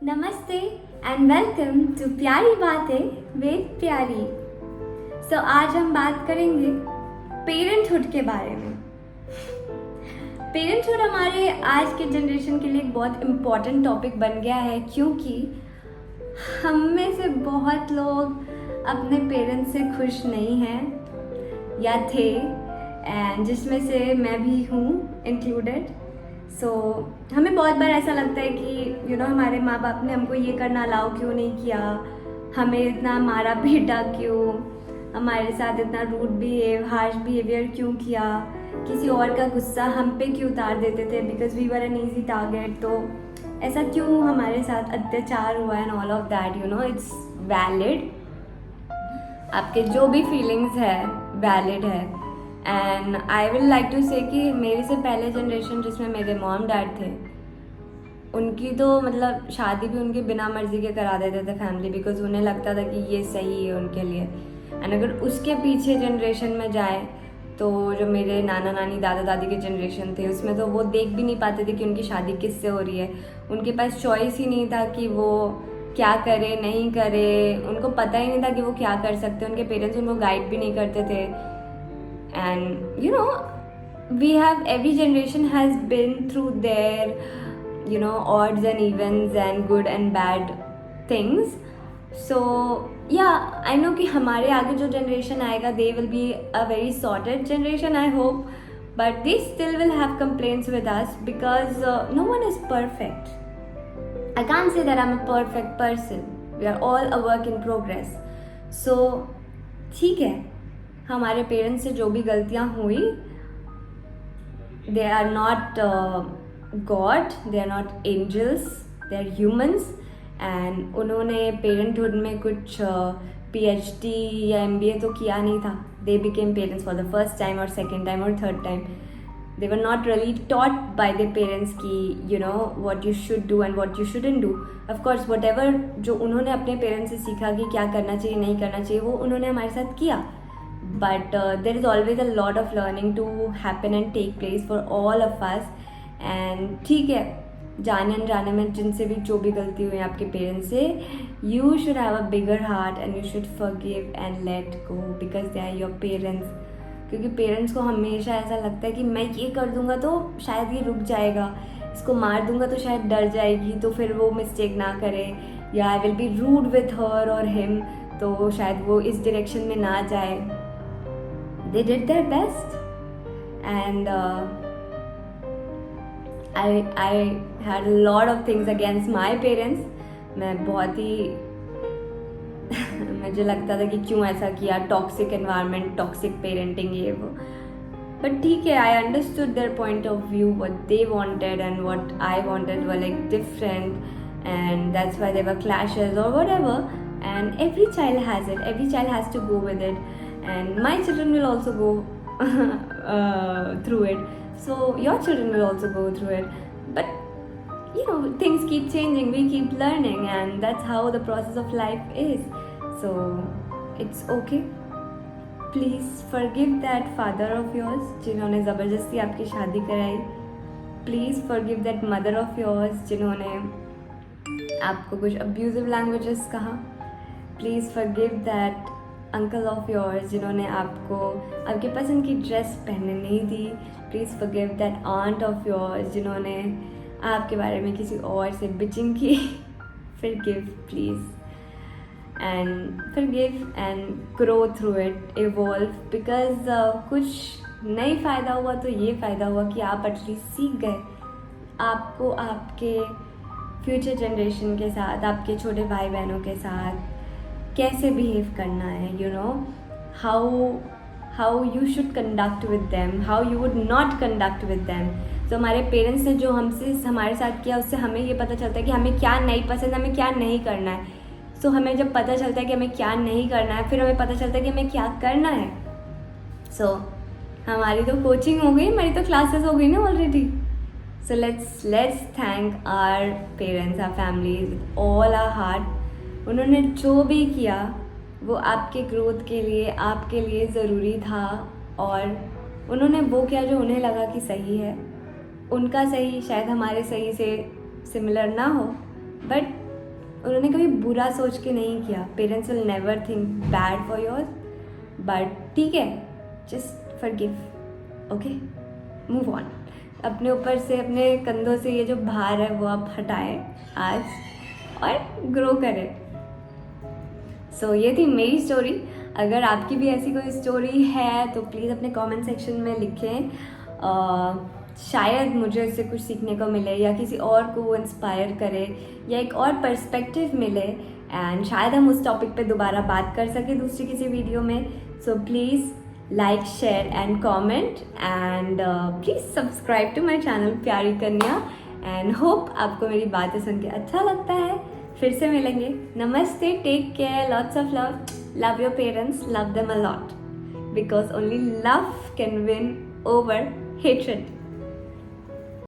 नमस्ते and welcome to प्यारी बातें विद प्यारी। आज हम बात करेंगे पेरेंटहुड के बारे में। पेरेंटहुड हमारे आज के जनरेशन के लिए एक बहुत इम्पॉर्टेंट टॉपिक बन गया है, क्योंकि हम में से बहुत लोग अपने पेरेंट्स से खुश नहीं हैं या थे, एंड जिसमें से मैं भी हूँ इंक्लूडेड। हमें बहुत बार ऐसा लगता है कि हमारे माँ बाप ने हमको ये करना अलाउ क्यों नहीं किया, हमें इतना मारा पीटा क्यों, हमारे साथ इतना रूड हार्श बिहेवियर क्यों किया, किसी और का गुस्सा हम पे क्यों उतार देते थे because we were an easy target. तो ऐसा क्यों हमारे साथ अत्याचार हुआ and all of that. It's valid, आपके जो भी फीलिंग्स है वैलिड है। And I will like to say कि मेरे से पहले जनरेशन जिसमें मेरे मॉम डैड थे, उनकी तो मतलब शादी भी उनके बिना मर्जी के करा देते थे फैमिली, बिकॉज उन्हें लगता था कि ये सही है उनके लिए। एंड अगर उसके पीछे जनरेशन में जाए तो जो मेरे नाना नानी दादा दादी के जनरेशन थे, उसमें तो वो देख भी नहीं पाते थे कि उनकी शादी किससे हो रही है। उनके पास चॉइस ही नहीं था कि वो क्या करे नहीं करे, उनको पता ही नहीं था कि वो क्या कर सकते। उनके पेरेंट्स उनको गाइड भी नहीं करते थे। And every generation has been through their odds and evens and good and bad things. So yeah, I know कि हमारे आगे जो generation आएगा, they will be a very sorted generation, I hope, but they still will have complaints with us because no one is perfect. I can't say that I'm a perfect person. We are all a work in progress. So ठीक है, हमारे parents से जो भी गलतियाँ हुई, they are not god, they are not angels, they are humans. And उन्होंने parenthood में कुछ PhD या MBA तो किया नहीं था। They became parents for the first time और सेकेंड टाइम और third time. They were not really taught by the parents कि what you should do and what you shouldn't do. Of course whatever जो उन्होंने अपने parents से सीखा कि क्या करना चाहिए नहीं करना चाहिए, वो उन्होंने हमारे साथ किया। But there is always a lot of learning to happen and take place for all of us. And ठीक है, जाने अनजाने में जिनसे भी जो भी गलती हुई आपके पेरेंट्स से, you should have a bigger heart and you should forgive and let go because they are your parents. क्योंकि पेरेंट्स को हमेशा ऐसा लगता है कि मैं ये कर दूंगा तो शायद ये रुक जाएगा, इसको मार दूंगा तो शायद डर जाएगी तो फिर वो मिस्टेक ना करे, या I will be rude with her और हिम तो शायद वो इस डायरेक्शन में ना जाए। They did their best, and I had a lot of things against my parents. मैं बहुत ही मुझे लगता था कि क्यों ऐसा किया, टॉक्सिक एनवायरनमेंट, टॉक्सिक पेरेंटिंग, ये वो। बट ठीक है, I understood their point of view, what they wanted and what I wanted were like different, and that's why there were clashes or whatever. And every child has it, every child has to go with it. And my children will also go through it. So your children will also go through it. But things keep changing, we keep learning, and that's how the process of life is. So it's okay. Please forgive that father of yours जिन्होंने ज़बरदस्ती आपकी शादी कराई. Please forgive that mother of yours जिन्होंने आपको कुछ abusive languages कहा. Please forgive that uncle of yours जिन्होंने आपको आपके पसंद की ड्रेस पहनने नहीं दी. Please forgive that aunt of yours जिन्होंने आपके बारे में किसी और से बिचिंग की. Forgive please, and forgive and grow through it, evolve, because कुछ नहीं फ़ायदा हुआ तो ये फ़ायदा हुआ कि आप एटलीस्ट सीख गए. आपको आपके फ्यूचर जनरेशन के साथ, आपके छोटे भाई बहनों के साथ कैसे बिहेव करना है, how you should conduct with them, how you would not conduct with them. तो हमारे पेरेंट्स ने जो हमारे साथ किया, उससे हमें ये पता चलता है कि हमें क्या नहीं पसंद, हमें क्या नहीं करना है. सो हमें जब पता चलता है कि हमें क्या नहीं करना है, फिर हमें पता चलता है कि हमें क्या करना है. सो हमारी तो कोचिंग हो गई, हमारी तो क्लासेस हो गई ना already. So let's thank our parents, our families with all our heart. उन्होंने जो भी किया वो आपके ग्रोथ के लिए, आपके लिए ज़रूरी था, और उन्होंने वो किया जो उन्हें लगा कि सही है. उनका सही शायद हमारे सही से सिमिलर ना हो, बट उन्होंने कभी बुरा सोच के नहीं किया. Parents will never think bad for yours, but ठीक है, just forgive. Okay, move on. अपने ऊपर से, अपने कंधों से ये जो भार है वो आप हटाएं आज और ग्रो करें. सो ये थी मेरी स्टोरी. अगर आपकी भी ऐसी कोई स्टोरी है तो प्लीज़ अपने कमेंट सेक्शन में लिखें. शायद मुझे इससे कुछ सीखने को मिले या किसी और को इंस्पायर करे या एक और पर्सपेक्टिव मिले, एंड शायद हम उस टॉपिक पे दोबारा बात कर सकें दूसरी किसी वीडियो में. So please like, share and comment, and please subscribe to my channel प्यारी कन्या. एंड होप आपको मेरी बातें सुन के अच्छा लगता है. फिर से मिलेंगे. नमस्ते, take care, lots of love. Love your parents, love them a lot, because only love can win over hatred.